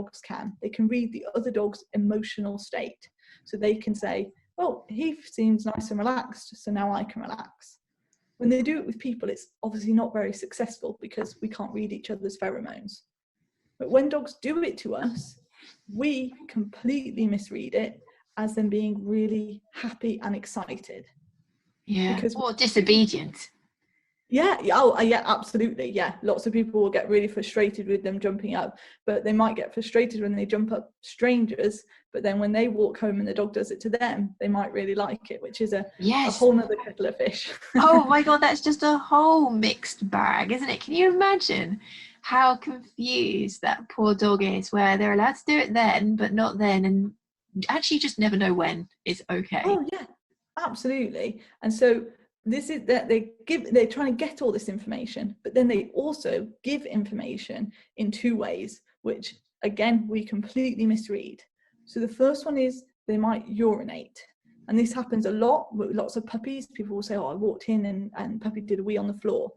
dogs can. They can read the other dog's emotional state. So they can say, well, he seems nice and relaxed, so now I can relax. When they do it with people, it's obviously not very successful because we can't read each other's pheromones. But when dogs do it to us, we completely misread it as them being really happy and excited. Yeah, because or disobedient. Yeah, yeah, absolutely. Yeah, lots of people will get really frustrated with them jumping up, but they might get frustrated when they jump up strangers, but then when they walk home and the dog does it to them, they might really like it, which is a whole nother kettle of fish. Oh my God, that's just a whole mixed bag, isn't it? Can you imagine how confused that poor dog is, where they're allowed to do it then, but not then, and actually just never know when is okay. Oh yeah, absolutely. And so this is that they're trying to get all this information, but then they also give information in two ways, which again we completely misread. So the first one is they might urinate, and this happens a lot with lots of puppies. People will say, oh, I walked in and puppy did a wee on the floor,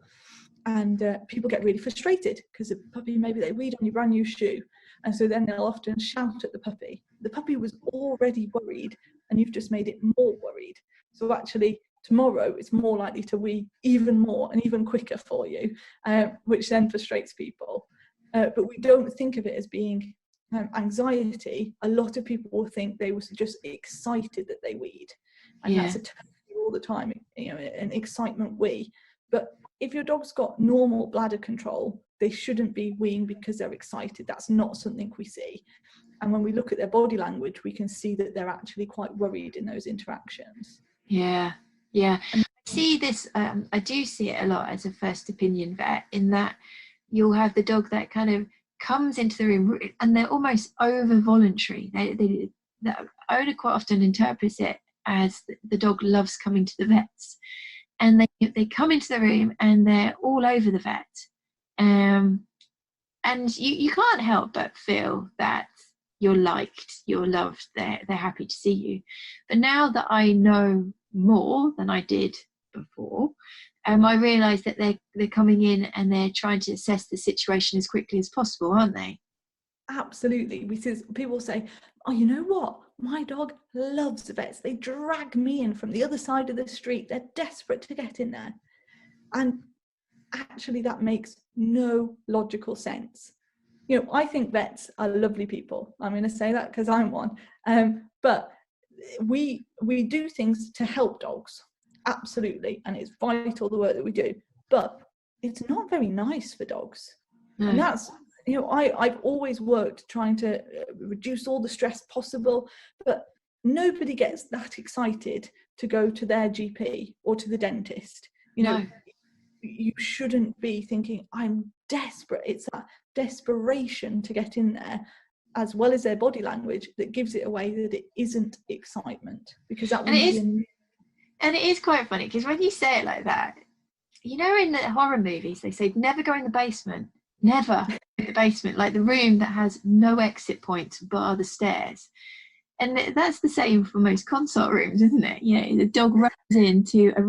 and people get really frustrated because the puppy, maybe they weed on your brand new shoe, and so then they'll often shout at the puppy. The puppy was already worried and you've just made it more worried. So actually tomorrow it's more likely to wee even more and even quicker for you, which then frustrates people. But we don't think of it as being anxiety. A lot of people will think they were just excited that they weed, and that's a term all the time, an excitement wee. But if your dog's got normal bladder control, they shouldn't be weeing because they're excited. That's not something we see. And when we look at their body language, we can see that they're actually quite worried in those interactions. Yeah. I see this, I do see it a lot as a first opinion vet, in that you'll have the dog that kind of comes into the room and they're almost over voluntary. The owner quite often interprets it as the dog loves coming to the vets, and they come into the room and they're all over the vet, and you can't help but feel that you're liked, you're loved, they're happy to see you. But now that I know more than I did before, I realise that they're coming in and they're trying to assess the situation as quickly as possible, aren't they? Absolutely. Because people say, oh, you know what? My dog loves the vets. They drag me in from the other side of the street. They're desperate to get in there. And actually that makes no logical sense. I think vets are lovely people. I'm going to say that because I'm one. But we do things to help dogs. Absolutely. And it's vital, the work that we do. But it's not very nice for dogs. No. And that's, I've always worked trying to reduce all the stress possible, but nobody gets that excited to go to their GP or to the dentist. No. You shouldn't be thinking, I'm desperate. It's that desperation to get in there, as well as their body language, that gives it away that it isn't excitement, because that would be. And it is quite funny because when you say it like that, in the horror movies they say never go in the basement, never in the basement, like the room that has no exit point bar the stairs. And that's the same for most consult rooms, isn't it? The dog runs into a